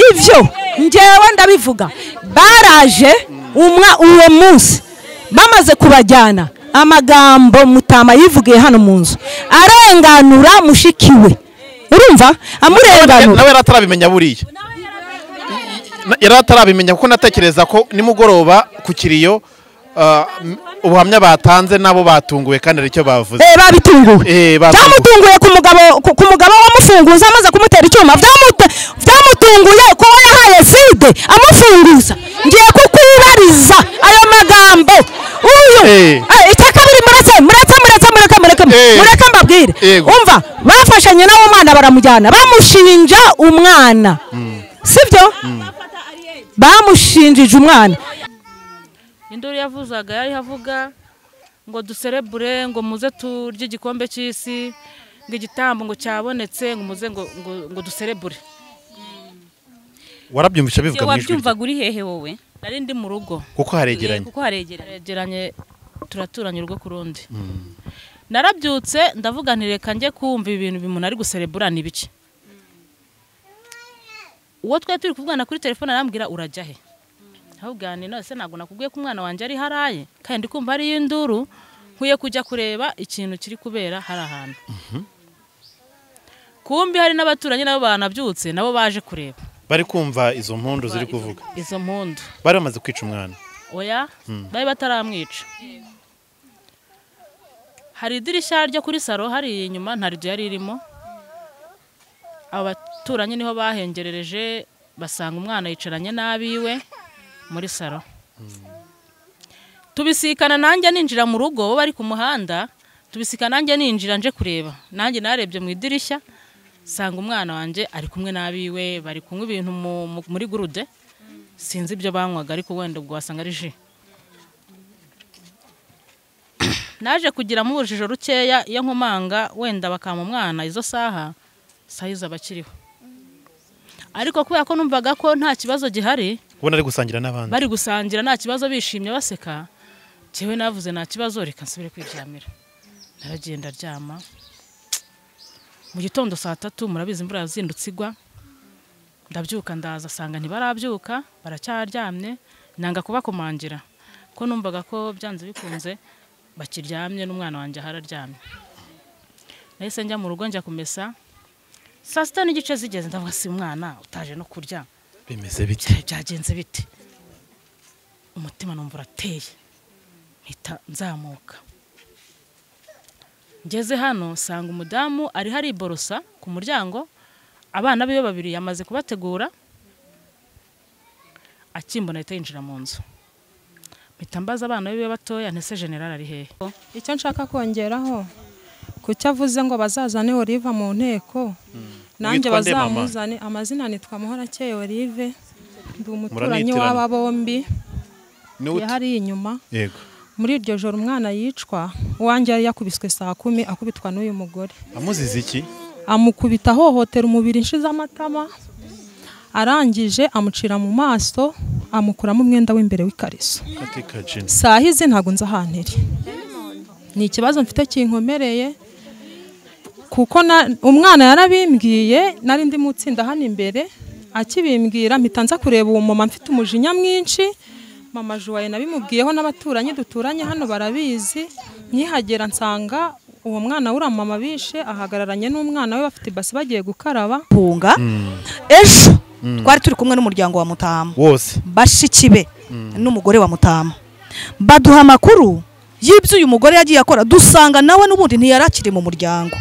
ivyo ngewe ndabivuga baraje uwo munsi bamaze kubajyana amagambo Mutama yivugiye hano mu nzu arenganura mushikiwe urumva amurenganura nawe ratarabimenya buriya yaratarabimenya kuko natekereza ko nimugoroba ku kiriyo ubuhamya batanze nabo batunguwe kandi aricyo bavuze babitunguwe byamutunguye ku mugabo wamufunguza amaze kumutera icyuma byamutunguye ko yahaye vide amufunguza ngiye kukwibariza ayo magambo uyu itakabiri mureke mbabwire umva bafashanye nawo mwana baramujyana bamushinja umwana sibyo bamushinjije umwana induru yavuzaga yari havuga ngo duserebure ngo muze turye igikombe cy'isi ngo igitambo ngo cyabonetse ngo muze ngo duserebure warabyumvisha bivuga mu ijwi wabyumvaga uri hehe wowe nari ndi mu rugo kuko haregeranye turaturanye urugo ku rundi narabyutse ndavuga nti reka njye kumva ibintu bimuntu ari guserebura ni biki uwo twari turi kuvugana kuri telefone arambwira urajya he ahubwani none se ntabwo nakubwiye ko umwana wanjye ari haraye kandi kumva ari y'induru nkwiye kujya kureba ikintu kiri kubera hari ahantu kumbi hari n'abaturanyi nabo banabyutse nabo baje kureba bari kumva izo mpundu ziri kuvuga izo mpundu bari bamaze kwica umwana oya bari bataramwica hari idirishya ryo kuri saro hari inyuma nta rido yari irimo abaturanyi niho bahengerereje basanga umwana yicaranye n'abiwe muri saro tubisikana nanjye ninjira mu rugo bo bari ku muhanda tubisikana nanjye ninjira nje kureba nanjye narebye mu idirishya sanga umwana wanjye ari kumwe n'abiwe bari kunywa ibintu muri gurude sinzi ibyo banywaga ariko wenda ubwo wasanga ari ji naje kugira mu urujijo rukeya iyo nkomanga wenda bakama umwana izo sahiza bakiriho ariko kubera ko numvaga ko nta kibazo gihari ubona ari gusangira n'abandi bari gusangira nta kibazo bishimye baseka cyewe navuze nta kibazo reka nsubire kwiryamira naragenda ryama mu gitondo saa 3 murabizi imvura yazindutse igwa ndabyuka ndaza sanga ntibarabyuka baracyaryamye nanga kubakomangira ko numvaga ko byanze bikunze bakiryamye n'umwana wanjye hararyamye nahise njya mu rugo njya kumesa saa 6 n'igice zigeze ndavuga si umwana utaje no kurya bimeze bite byagenze bite umutima numva urateye mpita nzamuka ngeze hano sanga umudamu ari hari borosa ku muryango abana biyo babiri yamaze kubategura akimbona ahita yinjira mu nzu mpita mbaza abana biwe batoya ntese general ari hehe icyo nshaka kongeraho kucyo avuze ngo bazazane Olive mu nteko nanjye bazamuzane amazina nitwa Muhorakeye Olive ndi umuturanyi w'aba bombi yari inyuma yego muri iryo joro umwana yicwa uwanjye yari yakubiswe saa 10 akubitwa n'uyu mugore amuzize iki amukubita hohotera umubiri inshiza amatama arangije amucira mu maso amukuramo umwenda w'imbere w'ikariso sahize ntago nza hanteri ni ikibazo mfite kinkomereye kuko umwana yarabimbwiye nari ndi mutsinda hano imbere akibimbwira mpita nza kureba uwo mama mfite umujinya mwinshi mama Joye nabimubwiyeho n'abaturanyi duturanye hano barabizi nkihagera nsanga uwo mwana wura mama bishe ahagararanye n'umwana we bafite basi bagiye gukaraba punga ejo twari turi kumwe n'umuryango wa Mutama wose bashikibe n'umugore wa Mutama baduha amakuru y'ibyo uyu mugore yagiye akora dusanga nawe n'ubundi ntiyarakiri mu muryango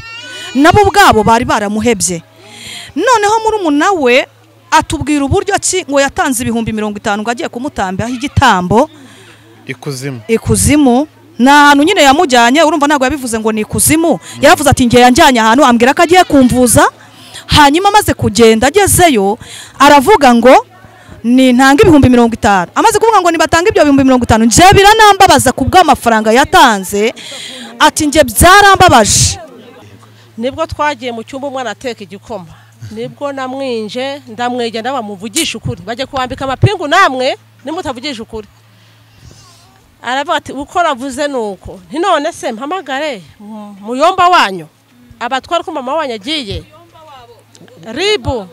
nabo ubwabo bari baramuhebye noneho muri umunawe atubwira uburyo ki ngo yatanze 50,000 ngo agiye kumutambira igitambo ikuzimu na hantu nyine yamujyanye urumva ntago yabivuze ngo ni ikuzimu yaravuze ati ngiye yanjyanye ahantu ambwira ko agiye kumvuza hanyuma amaze kugenda agezeyo aravuga ngo ni ntanga 50,000 amaze kuvuga ngo nibatanga ibyo 50,000 nje biranambabaza kubw'amafaranga yatanze ati nje byarambabaje nibwo twagiye mu cyumba umwana ateka igikoma nibwo namwinje ndamwege ndabamuvugisha ukuri baje kuambika amapingu namwe nimutavugisha ukuri aravuga ati uko ravuze nuko none se mpamagare muyomba wanyu abatwara ko mama wanyu agiye ribu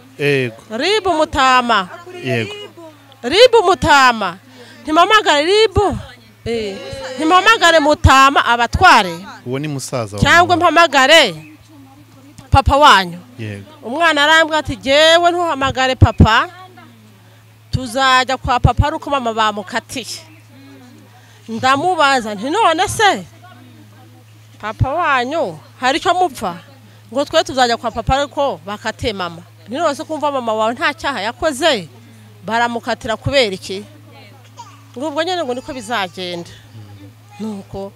ribu mutama yego ribu mutama ntimamagare ribu ntimamagare mutama abatware uwo ni musaza cyangwa mpamagare papa wanyu yego umwana arambwa ati jewe ntuhamagare papa tuzajya kwa papa ari uko mama bamukatiye ndamubaza none se papa wanyu hari icyo mupfa ngo twe tuzajya kwa papa ariko bakate mama none se kumva mama wawe nta cyaha yakoze baramukatira kubera iki ngubwo nyene ngo niko bizagenda nuko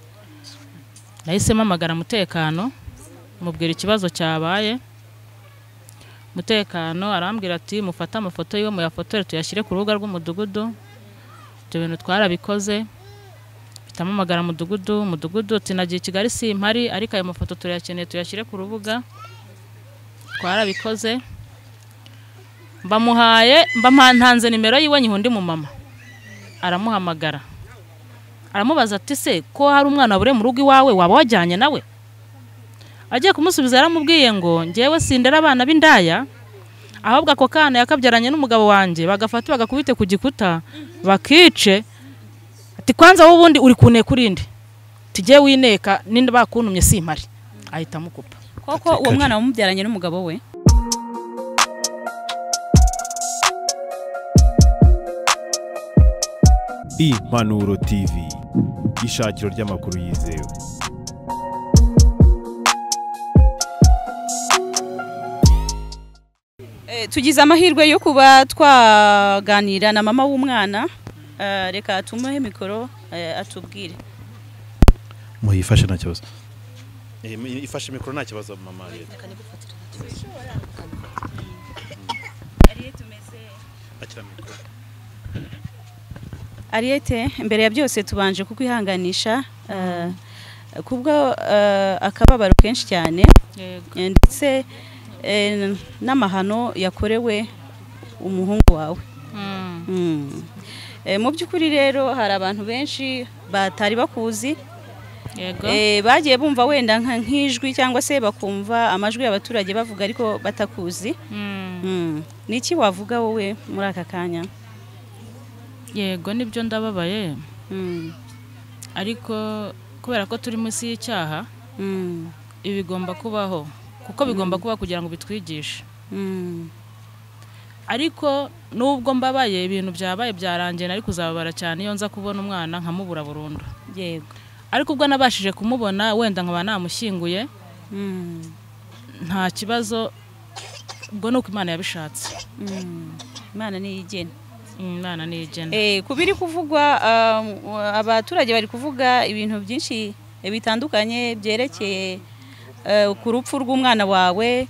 nahise mpamagara umutekano mubwira ikibazo cyabaye umutekano arambwira ati mufata amafoto yiwe muyafotore tuyashyire ku rubuga rw'umudugudu ibyo bintu twarabikoze bitamamagara umudugudu tinagiye Kigali simpari ariko ayo mafoto turayakeneye tuyashyire ku rubuga twarabikoze mbamuhanze nimero yiwe nyihundi mu mama aramuhamagara aramubaza ati se ko hari umwana bure mu rugo iwawe waba wajyanye nawe agiye kumusubiza yaramubwiye ngo ngewe sindera abana b'indaya ahubwo ako kana yakabyaranye n'umugabo wanjye bagafata bagakubite ku gikuta bakice ati kwanza wowe ubundi uri kuneka urinde tujye wineka ninde bakuntumye simpari ahita amukupa koko uwo mwana wamubyaranye n'umugabo we Impanuro TV ishakiro ry'amakuru yizewe. Tugize amahirwe yo kuba twaganira na mama w'umwana reka tumuhe mikoro atubwire. Muyifashe nta kibazo. Ifashe mikoro nta kibazo mama. Ariete mbere ya byose tubanje kukwihanganisha kubwo akababaro kenshi cyane ndetse n'amahano yakorewe umuhungu wawe. Mu by'ukuri rero hari abantu benshi batari bakuzi bagiye bumva wenda nk'ijwi cyangwa se bakumva amajwi y'abaturage bavuga ariko batakuzi. Niki wavuga wowe muri aka kanya? Yego nibyo ndababaye ariko kubera ko turi munsi y'icyaha ibi bigomba kubaho kuko bigomba kuba kugira ngo bitwigishe. Ariko nubwo mbabaye ibintu byabaye byarangiye ariko uzababara cyane iyo nza kubona umwana nkamubura burundu. Yego ariko ubwo nabashije kumubona wenda nkaba namushyinguye nta kibazo ubwo nuko Imana yabishatse. Imana ni igena. Imana ni igena. Kubiri kuvugwa abaturage bari kuvuga ibintu byinshi bitandukanye byerekeye ku rupfu rw'umwana wawe.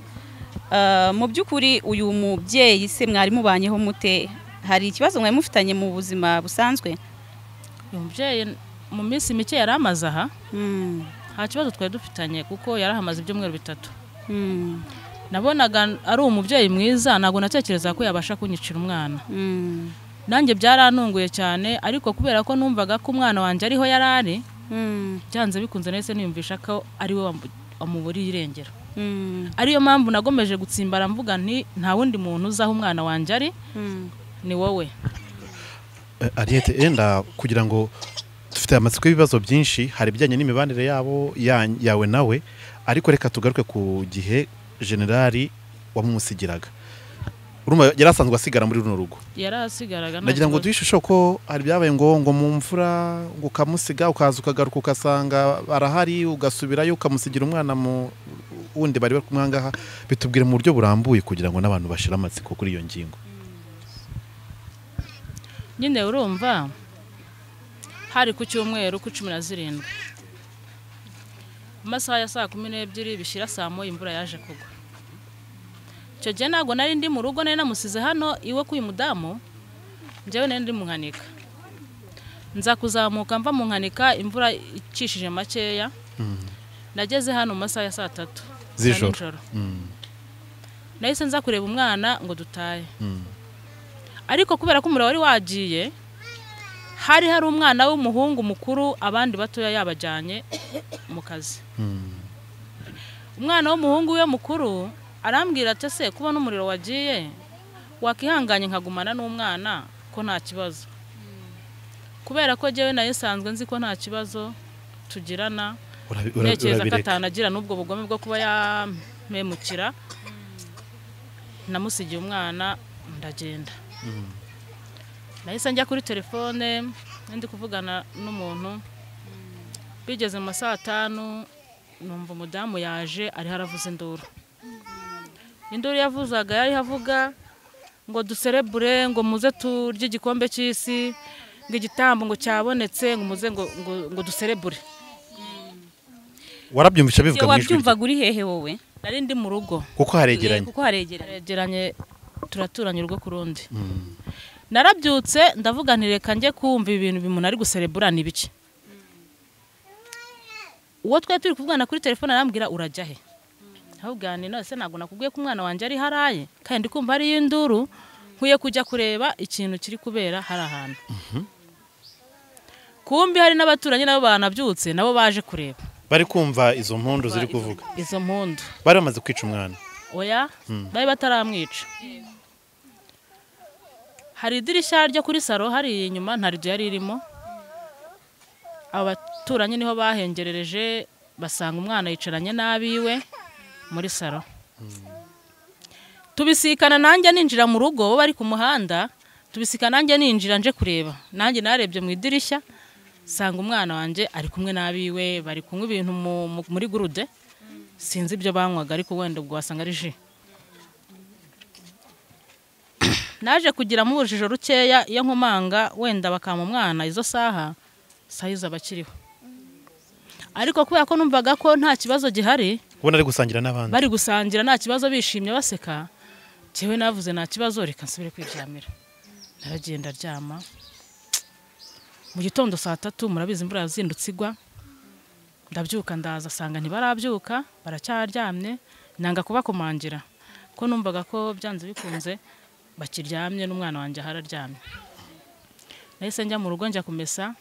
Mu by'ukuri uyu mubyeyi se mwari mubanyeho mute? Hari ikibazo mwari mufitanye mu buzima busanzwe? Uyu mubyeyi mu minsi mike yaramaze aha nta kibazo twari dufitanye kuko yarahamaze ibyumweru 3. Nabonaga ari umubyeyi mwiza ntago natekereza ko yabasha kunyicira umwana. Nanjye byarantunguye cyane ariko kubera ko numvaga ko umwana wanjye ariho yarari byanze bikunze nese niyumvisha ko ari we amuburiye irengero. Ariyo mpamvu nagomeje gutsimbara mvuga nti nta wundi muntu uzaho umwana wanjye ari ni wowe. Ariete enda kugira ngo dufite amatsiko y'ibibazo byinshi hari bijyanye n'imibanire yabo yawe nawe ariko reka tugaruke ku gihe generali wamusigiraga. Urumva yarasanzwe asigara muri runo rugo. Yarasigaraga nagira ngo duhishusho ko hari byabaye ngo mu mfura ngo kamusiga ukaza ukagaruka ukasanga arahari ugasubirayo ukamusigira umwana mu wundi bari kumwangaha. Bitubwire mu buryo burambuye kugira ngo n'abantu bashira amatsiko kuri iyo ngingo. Nyine urumva hari ku cyumweru ku 17 amasaha ya saa 12 bishira saa 1 imvura yaje kugwa. Cyo je nago nari ndi mu rugo nari namusize hano iwe kuyi mudamu njyewe nari ndi mu nkanika. Nza kuzamuka mva mu nkanika imvura icishije makeya. Nageze hano mu masaha ya saa 3 z'ijoro. Nahise nza kureba umwana ngo dutaye. Ariko kubera ko umuriro wari wagiye hari umwana w'umuhungu mukuru abandi batoya yabajyanye mu kazi. Umwana w'umuhungu we mukuru arambwira ati se kubona umuriro wagiye wakihanganye nkagumana n'umwana ko nta kibazo, kubera ko jewe nayo sanzwe nzi ko nta kibazo tugirana, ntekereza ko atanagira n'ubwo bugome bwo kuba yampemukira. Namusigiye umwana ndagenda. Nahise njya kuri telefone ndi kuvugana n'umuntu, bigeze mu saa 5 numva umudamu yaje ari haravuze induru. Induru yavuzaga yari havuga ngo duserebure, ngo muze turye igikombe cy'isi, ngo igitambo ngo cyabonetse, ngo muze ngo duserebure. Warabyumvisha bivuga mu ijwi? Wabyumvaga uri hehe wowe? Nari ndi mu rugo. Kuko haregeranye. Kuko haregeranye. Turaturanye urugo ku rundi. Narabyutse ndavuga nti reka njye kumva ibintu bimuntu ari guserebura ni biki. Uwo twe turi kuvugana kuri telefone arambwira urajya he? Ahubwo ni none se ntago nakubwiye ko umwana wanje ari haraye kandi kumva ari induru, nkuye kujya kureba ikintu kiri kubera hari ahantu. Kumbi hari n'abaturanyi nabo banabyutse nabo baje kureba. Bari kumva izo mpundu ziri kuvuga. Izo mpundu. Bari bamaze kwica umwana. Oya, bari bataramwica. Hari idirishya ryo kuri saro hari inyuma nta rido yari irimo. Abaturanyi niho bahengerereje basanga umwana yicaranye nabiwe muri saro. Tubisikana nanjye ninjira mu rugo, bo bari ku muhanda, tubisikana nanjye ninjira nje kureba. Nanjye narebye mu idirishya sanga umwana wanje ari kumwe nabiwe, bari kunywa ibintu muri gurude. Sinzi ibyo banywaga ariko wenda ubwo wasanga ari ji. Naje kugira mu bujijo rukeya iyo nkomanga wenda bakama umwana izo saha sahiza bakiriho. Ariko kubera ko numvaga ko nta kibazo gihari, ubona ari gusangira n'abandi. Bari gusangira nta kibazo bishimye baseka. Jewe navuze nta kibazo reka nsubire kwiryamira. Naragenda ryama. Mu gitondo saa 3 murabizi imvura yazindutse igwa. Ndabyuka ndaza sanga ntibarabyuka, baracyaryamye, nanga kubakomangira. Ko numvaga ko byanze bikunze bakiryamye n'umwana wanje hararyamye. Nahise njya mu rugo njya kumesa.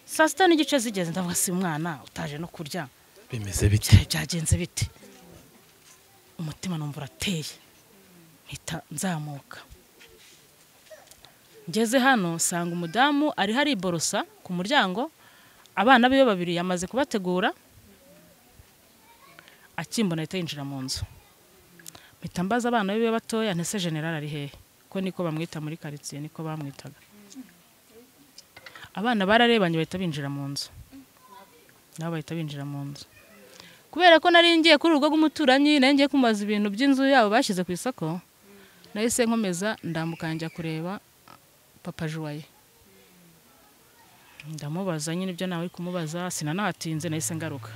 Saa 6 n'igice zigeze ndavuga si umwana utaje no kurya. Bimeze bite? Byagenze bite? Umutima numva urateye. Mpita nzamuka. Ngeze hano sanga umudamu ari hari borosa ku muryango, abana biwe babiri yamaze kubategura. Akimbona ahita yinjira mu nzu. Mpita mbaza abana biwe batoya ntese general ari hehe, ko niko bamwita muri quartier, niko bamwitaga. Abana bararebanye bahita binjira mu nzu. Nabo bahita binjira mu nzu. Kubera ko nari ngiye kuri urugo rw'umuturanyi, nari ngiye kumaza ibintu by'inzu yabo bashize ku isoko, nahise nkomeza ndambuka njya kureba Papa Joye. Ndamubaza nyine ibyo nawe kumubaza, sinanahatinze nahise ngaruka.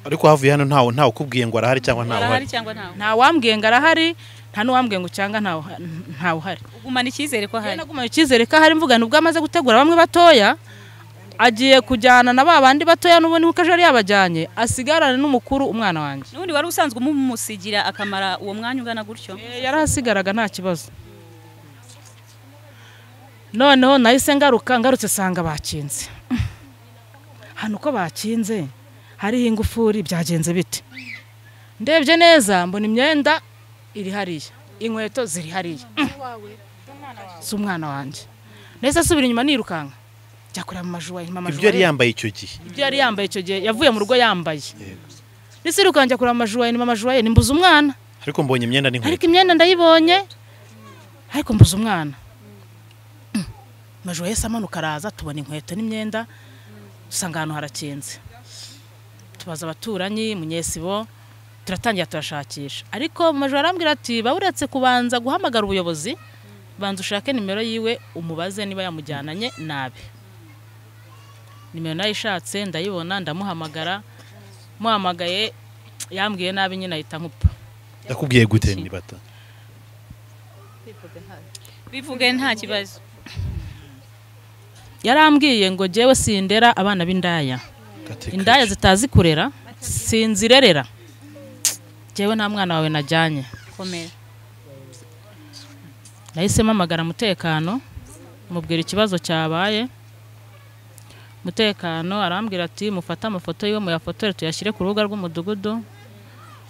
Ariko havuye hano ntawe ukubwiye ngo arahari cyangwa ntawe Arahari uhari? cyangwa ntawe? Nta wambwiye ngo arahari, nta n'uwambwiye ngo cyangwa ntawe uhari. Ugumana icyizere ko ahari? Nagumana icyizere ko ahari, mvuga nubwo amaze gutegura bamwe batoya, agiye kujyana na babandi batoya n'ubundi kuko aje ari yabajyanye, asigarana n'umukuru umwana wanjye. Nubundi wari usanzwe umumusigira akamara uwo mwanya ungana gutyo? Yarahasigaraga nta kibazo. Noneho nahise ngarutse sanga bakinze. Hano uko bakinze hariho ingufuri byagenze bite. Ndebye neza mbona imyenda iri hariya, inkweto ziri hariya. Si umwana wanjye. Nahise asubira inyuma nirukanka. Jya kureba Mama Joye. Ibyo yari yambaye icyo gihe? Ibyo yari yambaye icyo gihe yavuye mu rugo yambaye. Nise irukanka kureba Mama Joye nimbuza umwana. Ariko mbonye imyenda n'inkweto. Ariko imyenda ndayibonye. Ariko mbuza umwana. Mama Joye samanuka araza tubona inkweto n'imyenda, usanga ahantu harakinze. Tubaza abaturanyi Munyesibo, turatangira turashakisha. Ariko Mama Joye arambwira ati bawuretse kubanza guhamagara ubuyobozi, banza ushake nimero yiwe umubaze niba yamujyananye nabi. Nimero nayishatse ndayibona ndamuhamagara, muhamagaye yambwiye nabi nyine ahita nkupa. Yakubwiye gute nibata? Bivuge nta kibazo. Yarambwiye ngo jewe sindera abana b'indaya. Indaya zitazi kurera sinzirerera. Jewe nta mwana wawe najyanye. Komera. Nahise mpamagara umutekano mubwira ikibazo cyabaye. umutekano arambwira ati mufate amafoto yiwe muyafotore tuyashyire ku rubuga rw'umudugudu.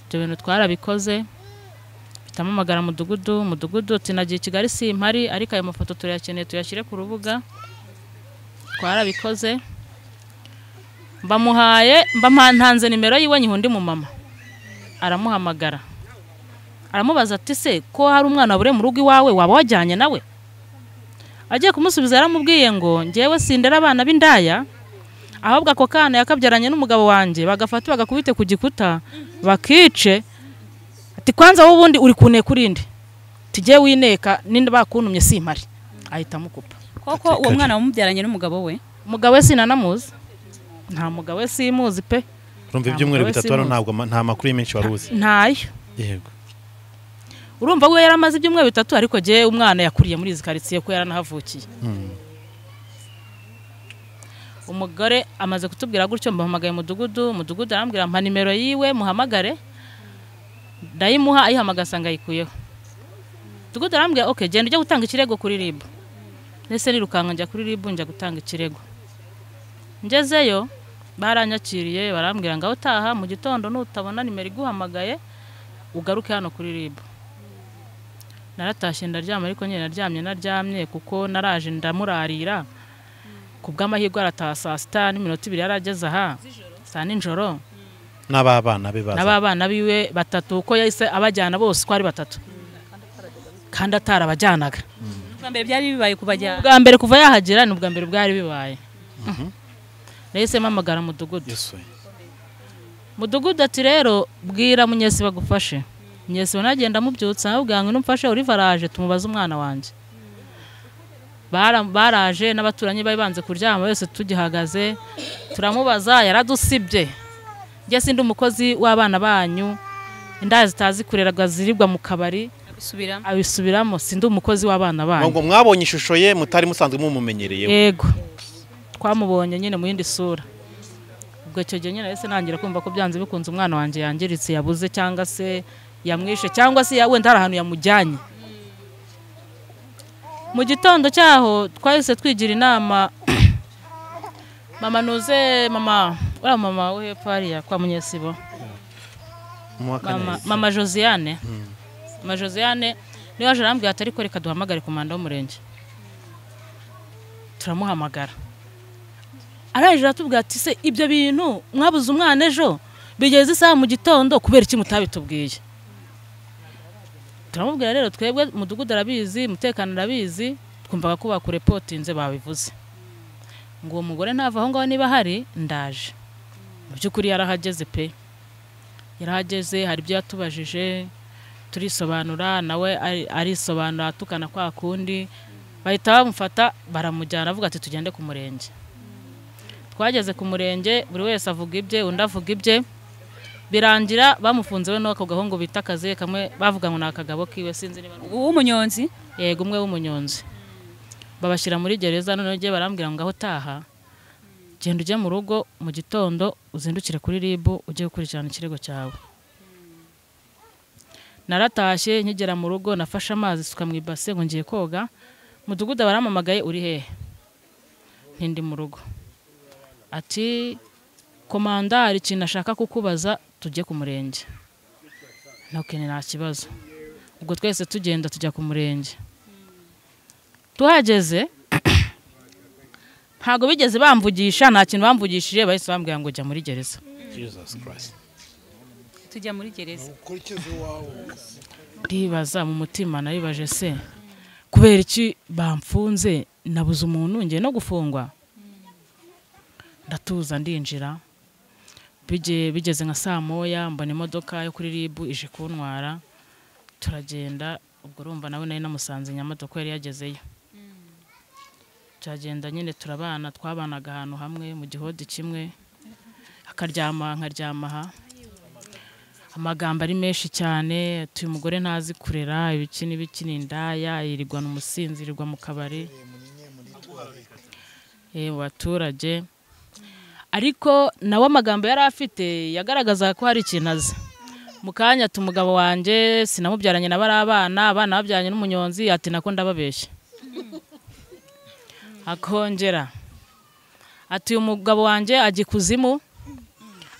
Ibyo bintu twarabikoze bitamamagara umudugudu ati nagiye Kigali simpari ariko ayo mafoto turayakeneye tuyashyire ku rubuga. Twarabikoze mbantanze nimero yiwe nyihundi mu mama aramuhamagara aramubaza ati se ko hari umwana bure mu rugo iwawe waba wajyanye nawe? Agiye kumusubiza yaramubwiye ngo ngewe sindera abana b'indaya ahubwo ako kana yakabyaranye n'umugabo wanjye bagafata bagakubite ku gikuta bakice. Ati kwanza wowe ubundi uri kune kurinde tujye wineka ninde bakuntumye simpari. Ahita mukupa. Koko uwo mwana wamubyaranye n'umugabo we? Umugabo we sinanamuzi, nta mugabo we simuzi pe. Urumva ibyumweru bitatu hano nta makuru menshi waruzi? Ntayo. Yego. Urumva we yaramaze ibyumweru bitatu ariko je umwana yakuriye muri izi quartier ko yaranahavukiye. Umugore amaze kutubwira gutyo mbahamagaye umudugudu arambwira mpa nimero yiwe muhamagare. Ndayimuha ayihamagaza ngayikuyeho. Umudugudu arambwira okay genda ujye gutanga ikirego kuri RIB. Nese nirukanga njya kuri RIB njya gutanga ikirego. Ngezeyo baranyakiriye barambwira ngaho taha mu gitondo nutabona nimero iguhamagaye ugaruke hano kuri RIB. Naratashye ndaryama ariko nyine naryamye kuko naraje ndamurarira kubw'amahirwe arataha saa 6:2 yarageze aha saa nijoro. N'ababana biwe batatu uko yahise abajyana bose ko ari batatu kandi atarabajyanaga. Ubwa mbere byari bibaye kubajyana? Ubwa mbere kuva yahagera ni ubwa mbere bwari bibaye. Nahise mpamagara mudugudu ati rero bwira Munyesi bagufashe. Munyesi banagenda mubyutsa ahubwo ngo numfashe uri varaje tumubaza umwana wanje. Baraje n'abaturanyi bari banze kuryama bose tugihagaze turamubaza yaradusibye. Nge sindi umukozi w'abana banyu indazi zitazi kureraga ziribwa mu kabari abisubiramo sindi umukozi w'abana banyu. Ngo mwabonye ishusho ye mutari musanzwe mumumenyereye? Yego twamubonye nyine mu yindi sura. Ubwo cyo gihe nyine ese nangira kumva ko byanze bikunze umwana wanje yangiritse yabuze cyangwa se yamwishe cyangwa se wenda hari ahantu yamujyanye. Mu gitondo cyaho twahise twigira inama mama we hepfo kwa Munyesibo mama Josiane. Mama Josiane niyo yaje arambwira ati ariko reka duhamagare komanda w'umurenge. Turamuhamagara araje atubwira ati se ibyo bintu mwabuze umwana ejo bigeze isaha mu gitondo kubera iki mutabitubwiye? Turamubwira rero twebwe mudugudu arabizi umutekano arabizi twumvaga ko bakurepotinze babivuze ngo uwo mugore ntava aho ngaho niba hari ndaje. Mu by'ukuri yarahageze pe, yarahageze hari ibyo yatubajije turisobanura nawe arisobanura tukana kwa kundi bahita bamufata baramujyana avuga ati tugende ku murenge. Twageze ku murenge buri wese avuga ibye undi avuga ibye birangira bamufunze we n'ako gahungu bita kaze kamwe bavuga ngo nakagabo kiwe sinzi niba uw'umunyonzi. Yego umwe w'umunyonzi babashyira muri gereza none je barambwira ngo aho taha genda ujye mu rugo mu gitondo uzindukire kuri RIB ujye gukurikirana ikirego cyawe. Naratashye nkigera mu rugo nafashe amazi suka mu ibase ngo ngiye koga. Mudugudu baramamagaye uri hehe? Ntindi mu rugo. Ati komanda hari ikintu ashaka kukubaza tujye ku murenge. Nokene nta kibazo. Ubwo twese tugenda tujya ku murenge. Tuhageze ntago bigeze bamvugisha nta kintu bamvugishije bahise bambwira ngo jya muri gereza. Jesus Christ. Tujya muri gereza. Ndibaza mu mutima naribaje se kubera iki bamfunze nabuze umuntu ngiye no gufungwa. Ndatuza ndinjira bigeze nka saa moya mbona imodoka yo kuri RIB ije kuntwara turagenda. Ubwo urumva nawe nari namusanze Nyamodoka yari yagezeyo. Turagenda nyine turabana twabanaga ahantu hamwe mu gihodi kimwe akaryama nkaryama aha. Amagambo ari menshi cyane ati umugore ntazi kurera ibiki n'indaya yirirwa n'umusinzi yirirwa mu kabari baturage. Ariko nawe amagambo yari afite yagaragaza ko hari ikintu azi. Mu kanya ati umugabo wanjye sinamubyaranye na bari abana babyaranye n'umunyonzi ati nako ndababeshya. Akongera ati umugabo wanjye ajya ikuzimu,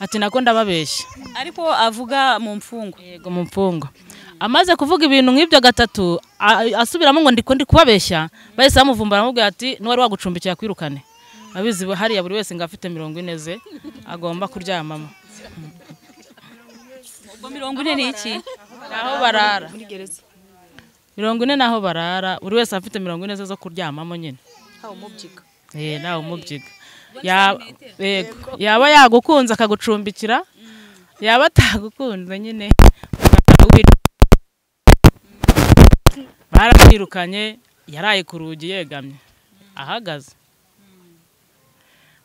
ati nako ndababeshya. ariko avuga mu mfungo. Yego mu mfungo. Amaze kuvuga ibintu nk'ibyo gatatu asubiramo ngo ndi kubabeshya, bahise bamuvumbura amubwira ati n'uwari wagucumbikira kwirukane. Abizi hariya buri wese ngo afite 40 ze agomba kuryamamo. Ubwo 40 ni iki? Naho barara. 40 naho barara, buri wese afite 40 ze zo kuryamamo nyine. Hawo mubyiga. Nawe mubyiga. Yaba yagukunze akagucumbikira, yaba atagukunze nyine baramwirukanye, yaraye ku rugi yegamye ahagaze.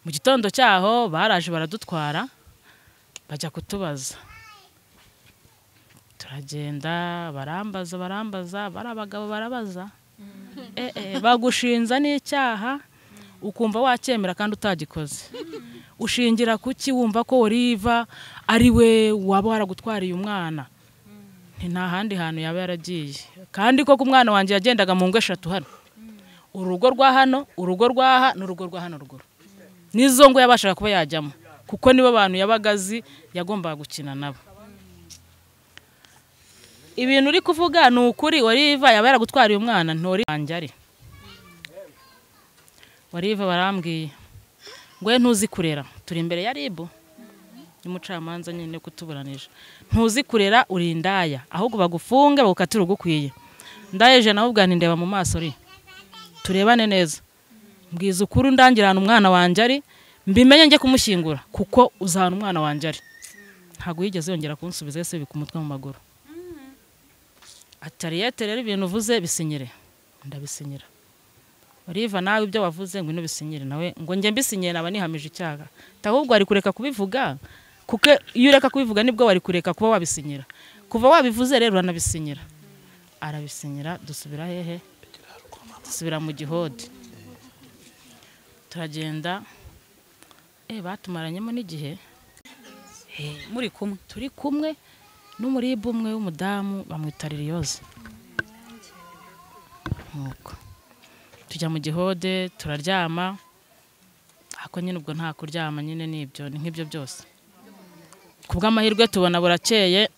Mu gitondo cyaho baraje baradutwara bajya kutubaza, turagenda barambaza bari abagabo barabaza, bagushinza n'icyaha ukumva wacyemera kandi utagikoze, ushingira kuki wumva ko Oliva ari we waba waragutwariye umwana? Nta handi hantu yaba yaragiye, kandi ko ku mwana wanjye yagendaga mu ngo 3 hano, urugo rwa hano, urugo rwaha n'urugo rwa hano ruguru, nizo ngo yabashaga kuba yajyamo kuko nibo abantu yabagazi yagombaga gukina nabo. Ibintu uri kuvuga ni ukuri, Oliva yaba yaragutwariye umwana ntori wanjye. Oliva barambwiye ngo ntuzi kurera, turi imbere ya ribu y'umucamanza nyine kutuburanije, ntuzi kurera uri indaya, ahubwo bagufunge bagukatira ugukwiye. Ndayeje naho ubwa ndeba mu maso ri turebane neza, mbwiza ukuri ndangirana umwana wanjye ari, mbimenye njye kumushyingura kuko uzahana umwana wanjye ari. Ntago yigeze yongera kunsubiza ese bikumutwe mu maguru. Atariyete rero ibintu uvuze bisinyire, ndabisinyira. Oliva nawe ibyo wavuze ngo ino bisinyire, nawe ngo njye mbisinyire naba nihamije icyaha. Tahubwo ari kureka kubivuga, kuko iyo ureka kubivuga nibwo wari kureka kuba wabisinyira. Kuva wabivuze rero uranabisinyira. Arabisinyira, dusubira hehe? Dusubira mu Gihode. Turagenda, batumaranyemo n'igihe. Muri kumwe? Turi kumwe n'umuribu umwe w'umudamu bamwita Liliose. Nuko tujya mu Gihode turaryama, ako nyine ubwo nta kuryama nyine nibyo ni nk'ibyo byose. Kubw'amahirwe tubona burakeye,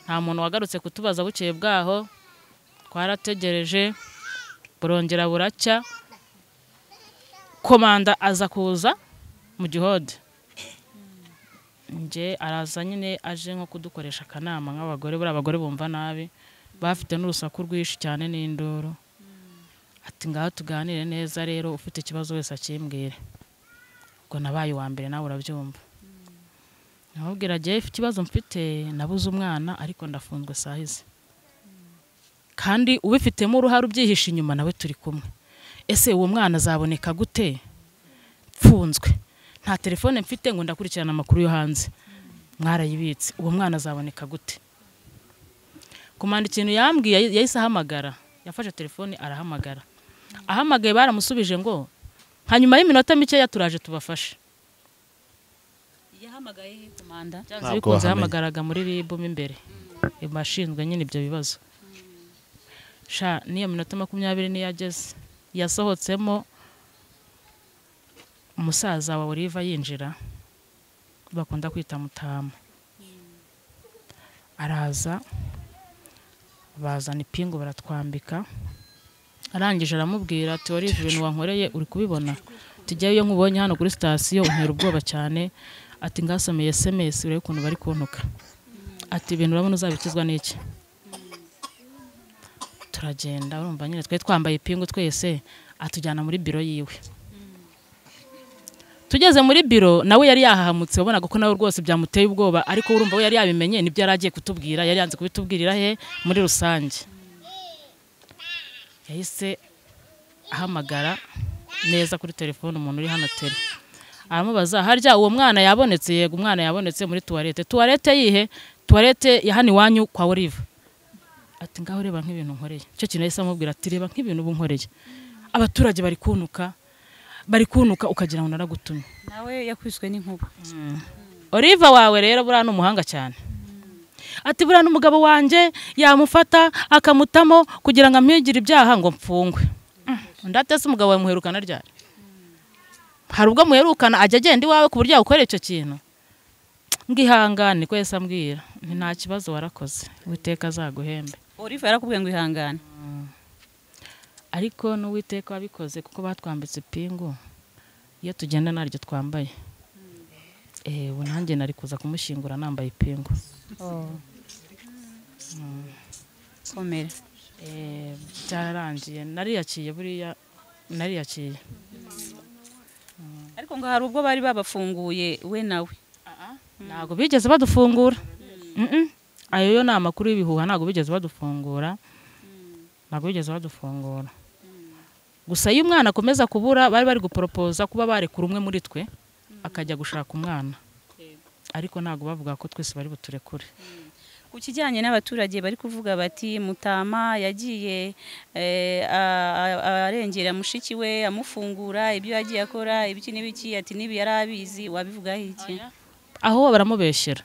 nta muntu wagarutse kutubaza bukeye bwaho, twarategereje burongera buracya, komanda aza kuza mu Gihode. Nje araza nyine aje nko kudukoresha akanama nk'abagore, buri abagore bumva nabi, bafite n'urusaku rwinshi cyane n'induru. Ati ngaho tuganire neza rero, ufite ikibazo wese akimbwire. Ubwo nabaye wa mbere nawe urabyumva. Nababwira je ikibazo mfite, nabuze umwana ariko ndafunzwe sahize. Kandi ubifitemo uruhare ubyihisha inyuma nawe turi kumwe. Ese uwo mwana azaboneka gute? Pfunzwe. Nta telefone mfite ngo ndakurikirana amakuru yo hanze. Mwarayibitse. Uwo mwana azaboneka gute? Komanda ikintu yambwiye yahise ahamagara. Yafashe telefone arahamagara. Ahamagaye baramusubije ngo hanyuma y'iminota mike yaturaje tubafashe. Yahamagaye he komanda? Byanze bikunze hamagaraga muri ribu imbere. Bashinzwe nyine ibyo bibazo. Niyo minota 20 niyageze. Yasohotsemo umusaza wa Oliva yinjira, bakunda kwita Mutama. Araza bazana ipingu baratwambika, arangije aramubwira ati Oliva ibintu wankoreye uri kubibona, tujyayo iyo nkubonye hano kuri station untera ubwoba cyane, ati ngasomeye SMS urebe ukuntu bari kuntuka, ati ibintu urabona uzabikizwa n'iki? Turagenda urumva nyine twe twambaye ipingu twese, atujyana muri biro yiwe. Tugeze muri biro nawe yari yahahamutse, wabonaga ko nawe rwose byamuteye ubwoba, ariko urumva we yari yabimenye nibyo yaragiye kutubwira, yari yanze kubitubwirira he muri rusange. Yahise ahamagara neza kuri telefone umuntu uri hano tele, aramubaza harya uwo mwana yabonetse? Yego umwana yabonetse muri toilette. Toilette yihe? Toilette ya hani wanyu kwa Oliva. Ati ngaho reba nk'ibintu nkoreye. Cyo kintu yahise amubwira ati reba nk'ibintu bunkoreye, abaturage bari kunuka ukagira ngo naragutumye. Nawe yakwiswe n'inkuba. Oliva wawe rero burana umuhanga cyane. Ati burana umugabo wanje yamufata akamutamo kugira ngo amwigire ibyaha ngo mfungwe. Ndatese umugabo wamuherukana ryari? hari ubwo muherukana ajya agenda iwawe ku buryo yagukorera icyo kintu ngihangane ko Yesu ambwira nta kibazo warakoze Uwiteka azaguhembe. Olive yarakubwiye ngo ihangane. Ariko n'Uwiteka wabikoze kuko batwambitse ipingu iyo tugenda naryo twambaye. Ubu nanjye nari kuza kumushyingura nambaye ipingu. Komera. Byararangiye nariyakiye buriya nariyakiye. Ariko ngo hari ubwo bari babafunguye we nawe. Ntago bigeze badufungura. Ayo yo ni amakuru y'ibihuha, ntago bigeze badufungura. Ntago bigeze badufungura. Gusa iyo umwana akomeza kubura bari bari guporopoza kuba barekura umwe muri twe akajya gushaka umwana. Ariko ntago bavuga ko twese bari buturekure. Ku kijyanye n'abaturage bari kuvuga bati Mutama yagiye arengera mushiki we amufungura ibyo yagiye akora ibiki n'ibiki ati nibi yarabizi, wabivugaho iki? Aho baramubeshyera.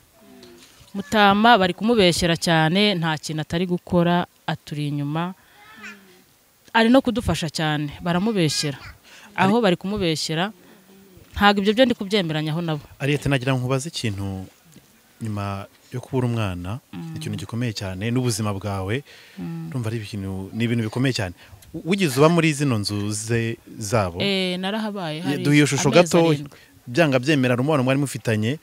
Mutama bari kumubeshyera cyane, nta kintu atari gukora, aturi inyuma. Ari no kudufasha cyane, baramubeshyera. Aho bari kumubeshyera ntago ibyo byo ndi kubyemeranyaho nabo. Ariete nagira nkubaze ikintu nyuma yo kubura umwana, ikintu gikomeye cyane n'ubuzima bwawe, urumva ari ibintu bikomeye cyane. Wigize uba muri zino nzu zabo? Narahabaye hari. Duhiye ishusho gato byanga byemera umubano mwari mufitanye,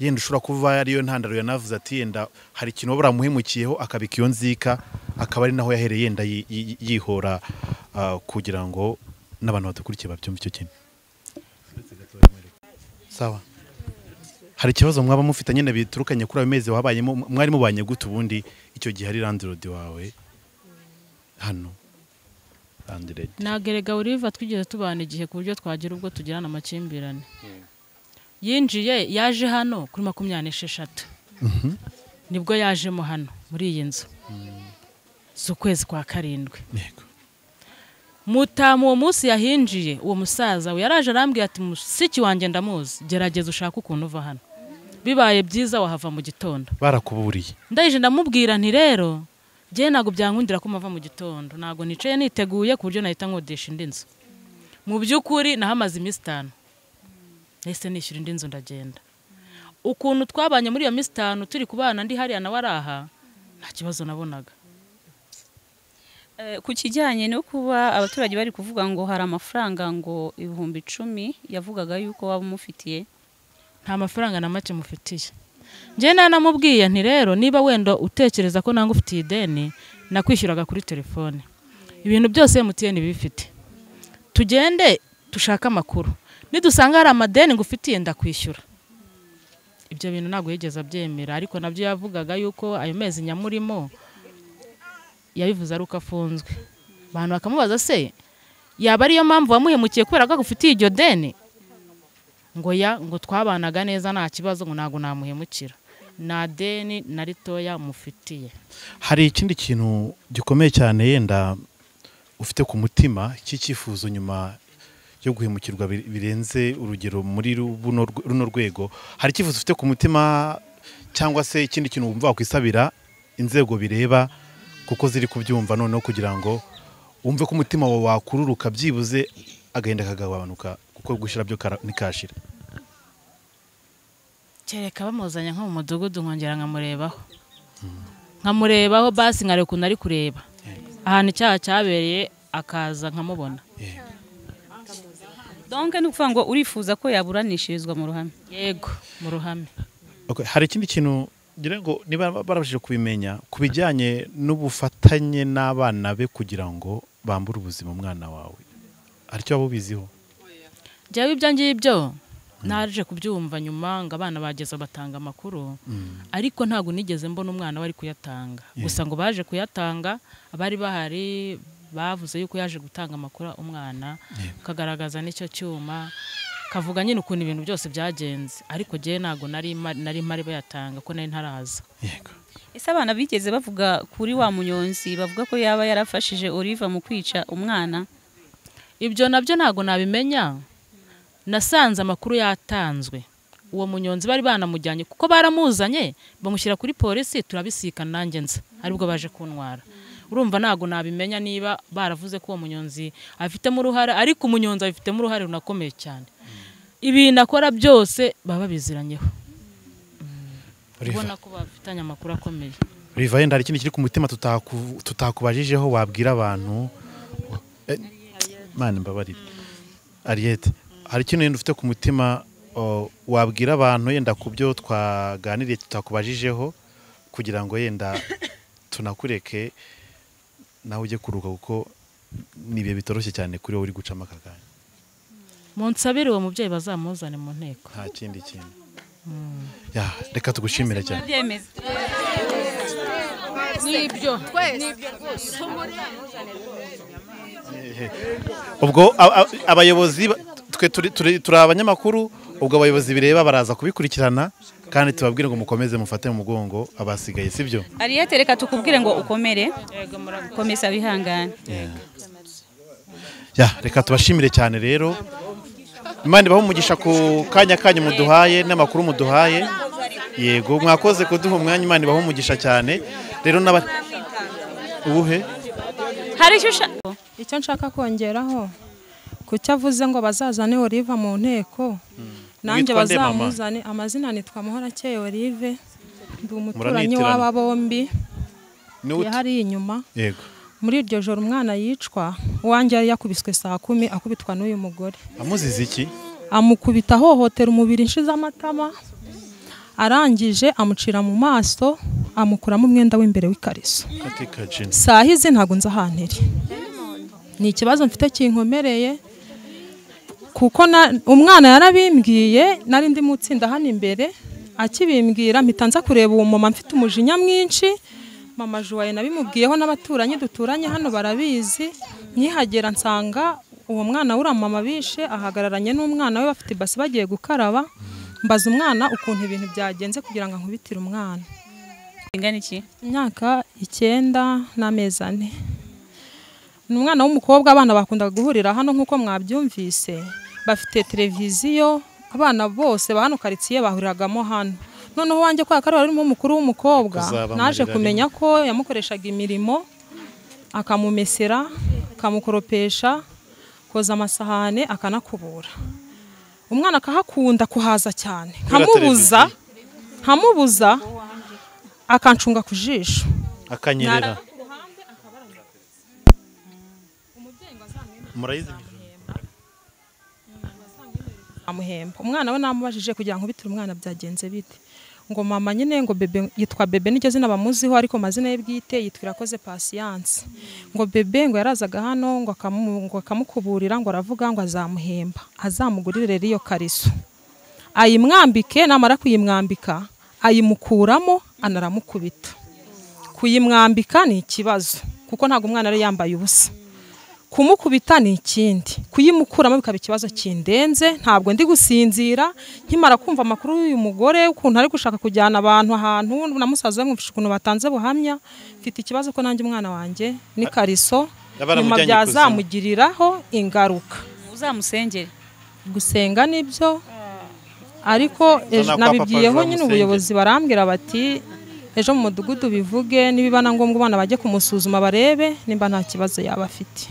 yenda ushobora kuva ariyo ntandaro yanavuze ati yenda hari ikintu baramuhemukiyeho akabika iyo nzika, akaba ari naho yahereye yenda yihora kugira ngo n'abantu badukurikiye babyumve icyo kintu. Sawa. Hari ikibazo mwaba mufitanye na biturukanye kuri ayo mezi wabayemo, mwari mubanye gute ubundi icyo gihe ari landlord wawe hano? Nagerega Olive twigeze tubana igihe ku buryo twagira ubwo tugirana amakimbirane. Yinjiye yaje hano kuri 26. Nibwo yajemo hano muri iyi nzu. Z'ukwezi kwa 7. Yego. Mutama uwo munsi yahinjiye, uwo musaza we yaraje arambwiye ati musiki wanjye ndamuzi, gerageza ushaka ukuntu uva hano. Bibaye byiza wahava mu gitondo. Barakuburiye. Ndayije ndamubwira nti rero je nago byankundira ko mava mu gitondo, nago nicaye niteguye ku buryo nahita nkodesha indi nzu. Mu by'ukuri nahamaze iminsi 5. Nahise nishyura indi nzu ndagenda. Ukuntu twabanye muri iyo minsi 5 turi kubana ndi hariya na waraha, nta kibazo nabonaga. Ku kijyanye no kuba abaturage bari kuvuga ngo hari amafaranga ngo 10,000 yavugaga yuko waba umufitiye. Nta mafaranga na make mufitiye. Nje nanamubwiye nti rero niba wenda utekereza ko nanga ufitiye ideni nakwishyuraga kuri telefone. Ibintu byose MTN bifite. Tugende tushaka amakuru. Nidusanga hari amadeni ngufitiye ndakwishyura. Ibyo bintu ntago yigeze abyemera, ariko nabyo yavugaga yuko ayo mezi nyamurimo yabivuze ari uko afunzwe. Abantu bakamubaza se yaba ariyo mpamvu wamuhemukiye kubera ko agufitiye iryo deni? Ngo twabanaga neza nta kibazo, ngo ntago namuhemukira. Na deni na ritoya mufitiye. Hari ikindi kintu gikomeye cyane yenda ufite ku mutima cy'icyifuzo nyuma yo guhemukirwa birenze urugero muri runo rwego? Hari icyifuzo ufite ku mutima cyangwa se ikindi kintu wumva wakwisabira inzego bireba kuko ziri kubyumva noneho kugira ngo wumve ko umutima wawe wakururuka byibuze agahenda kagabanuka kuko gushyira byo nikashira? Kereka bamuzanya nko mu mudugudu nkongera nkamurebaho basi nkare ukuntu ari kureba ahantu icyaha cyabereye akaza nkamubona. Donc ni ukuvuga ngo urifuza ko yaburanishirizwa mu ruhame? Yego, mu ruhame. Okay, hari ikindi kintu ngira ngo niba barabashije kubimenya ku bijyanye n'ubufatanye n'abana be kugira ngo bambure ubuzima umwana wawe, hari icyo wabubiziho? Jyawe ibyo ngibyo naje kubyumva nyuma ngo abana bageze batanga amakuru, ariko ntago nigeze mbona umwana wari kuyatanga. Gusa ngo baje kuyatanga, abari bahari bavuze yuko yaje gutanga amakuru umwana, kagaragaza n'icyo cyuma, kavuga nyine ukuntu ibintu byose byagenze, ariko je nago nari mari bayatanga ko nari ntaraza. Yego. Ese abana bigeze bavuga kuri wa munyonzi bavuga ko yaba yarafashije Olive mu kwica umwana? Ibyo nabyo nago nabimenya. Nasanze amakuru yatanzwe. Uwo munyonzi bari banamujyanye kuko baramuzanye bamushyira kuri polisi, turabisikana nanjye nza aribwo baje kuntwara. Urumva nago nabimenya niba baravuze ko uwo munyonzi afitemo uruhare, ariko umunyonzi afitemo uruhare runakomeye cyane. ibintu akora byose baba biziranyeho ubona ko bafitanye amakuru akomeye. Riva yenda hari ikindi kiri ku mutima tutakubajijeho wabwira abantu Mana mbabarire Ariete hari ikintu yenda ufite ku mutima wabwira abantu yenda ku byo twaganiriye tutakubajijeho kugira ngo yenda tunakureke nawe ujye kuruka kuko nibiye bitoroshye cyane kuri wowe uri gucama akaganya. Munsabire uwo mubyeyi bazamuzane mu nteko. Nta kindi kintu. Ya reka tugushimira cyane. Nibyo ubwo abayobozi twe turi abanyamakuru ubwo abayobozi bireba baraza kubikurikirana kandi tubabwire ngo mukomeze mufate mu mugongo abasigaye sibyo. Ariete reka tukubwire ngo ukomere komeza wihangane. Ya reka tubashimire cyane rero Imana ibaho umugisha ku kanya muduhaye n'amakuru muduhaye. Yego mwakoze kuduha umwanya Imana ibaho umugisha cyane rero ubuhe hari icyo nshaka kongeraho kucyo avuze ngo bazazane Olive mu nteko nanjye bazamuzane. Amazina nitwa Muhorakeye Olive ndi umuturanyi w'aba bombi yahari inyuma. Yego muri iryo joro umwana yicwa uwanjye yari yakubiswe saa 10 akubitwa n'uyu mugore. Amuzize iki? Amukubita hohotera umubiri inshiza amatama arangije amucira mu maso amukuramo umwenda w'imbere w'ikariso. Saa hizi ntago nza hanteri ni ikibazo mfite kinkomereye kuko umwana yarabimbwiye nari ndi mutsinda hano imbere akibimbwira mpitanza kureba uwo mama mfite umujinya mwinshi. Mama Juwaye nabimubwiyeho n'abaturanyi duturanye hano barabizi. Nyihagera nsanga uwo mwana ura mama bishe ahagararanye n'umwana we bafite basi bagiye gukaraba. Mbaza umwana ukuntu ibintu byagenze kugira ngo nkubitire umwana. Ingana iki? Imyaka 9 n'amezi 4. Ni umwana w'umukobwa abana bakundaga guhurira hano nkuko mwabyumvise. Bafite televiziyo abana bose ba hano karitsiye bahuriragamo hano. Noneho wanjye kwa karori arimo umukuru w'umukobwa naje kumenya ko yamukoreshaga imirimo akamumesera akamukoropesha koza amasahane akanakubura. Umwana akahakunda kuhaza cyane nkamubuza akancunga ku jisho akanyerera. Murayizi amuhemba. Umwana we namubajije kugira ngo bitire umwana byagenze bite ngo mama nyine ngo bebe yitwa bebe nicyo zina bamuziho ariko mazina ye bwite yitwira koze Patience. Ngo bebe ngo yarazaga hano ngo akamukuburira ngo aravuga ngo azamuhemba azamugurire iyo kariso ayimwambike namara kuyimwambika ayimukuramo anaramukubita. Kuyimwambika ni ikibazo kuko ntago umwana ari yambaye ubusa. Kumukubita ni ikindi kuyimukuramo bikaba ikibazo kindenze. Ntabwo ndi gusinzira nkimara kumva amakuru y'uyu mugore ukuntu ari gushaka kujyana abantu ahantu na musaza mwumvisha ukuntu batanze buhamya. Mfite ikibazo ko nanjye umwana wanjye ni kariso nyuma byazamugiriraho ingaruka. Uzamusengere gusenga nibyo ariko nabibwiyeho nyine ubuyobozi barambwira bati ejo mu mudugudu bivuge nibiba na ngombwa abana bajye kumusuzuma barebe nimba nta kibazo yaba afite.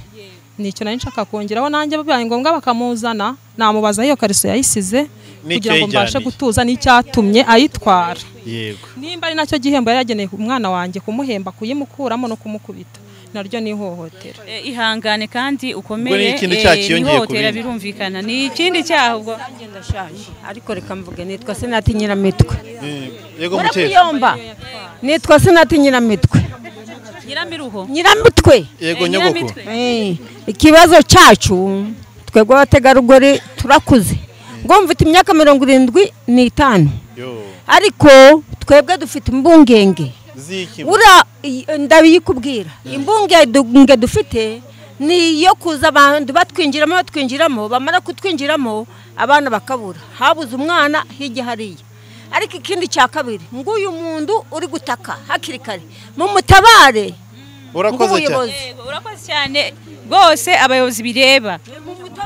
Nicyo nari nshaka kongeraho nanjye bibaye ngombwa bakamuzana namubaza iyo kariso yayisize kugira ngo mbashe gutuza n'icyatumye ayitwara. Yego nimba ari nacyo gihembo yageneye umwana wanjye kumuhemba kuyimukuramo no kumukubita naryo ni ihohotera. Ihangane kandi ukomeye ihohotera birumvikana ni ikindi cyaha ubwo ndashaje ariko reka mvuge nitwa Senati Nyiramitwe. Yego mukeye nitwa Senati Nyiramitwe. Nyiramitwe yego nyogoko. Ikibazo cyacu twebwe abategarugori turakuze ngo mfite imyaka 75 ariko twebwe dufite imbungenge ndabikubwira. Imbungenge dufite ni yo kuza abantu batwinjiramo bamara kutwinjiramo abana bakabura habuze umwana hirya hariya. Ariko ikindi cya kabiri ngo uyu muntu uri gutaka hakiri kare mu mutabare. Urakoze cyane bose abayobozi bireba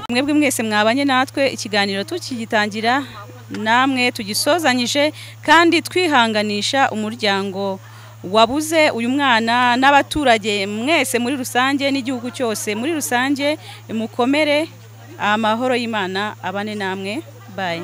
mwebwe mwese mwabanye natwe ikiganiro tukigitangira namwe tugisozanyije kandi twihanganisha umuryango wabuze uyu mwana n'abaturage mwese muri rusange n'igihugu cyose muri rusange. Mukomere amahoro y'Imana abane namwe bye.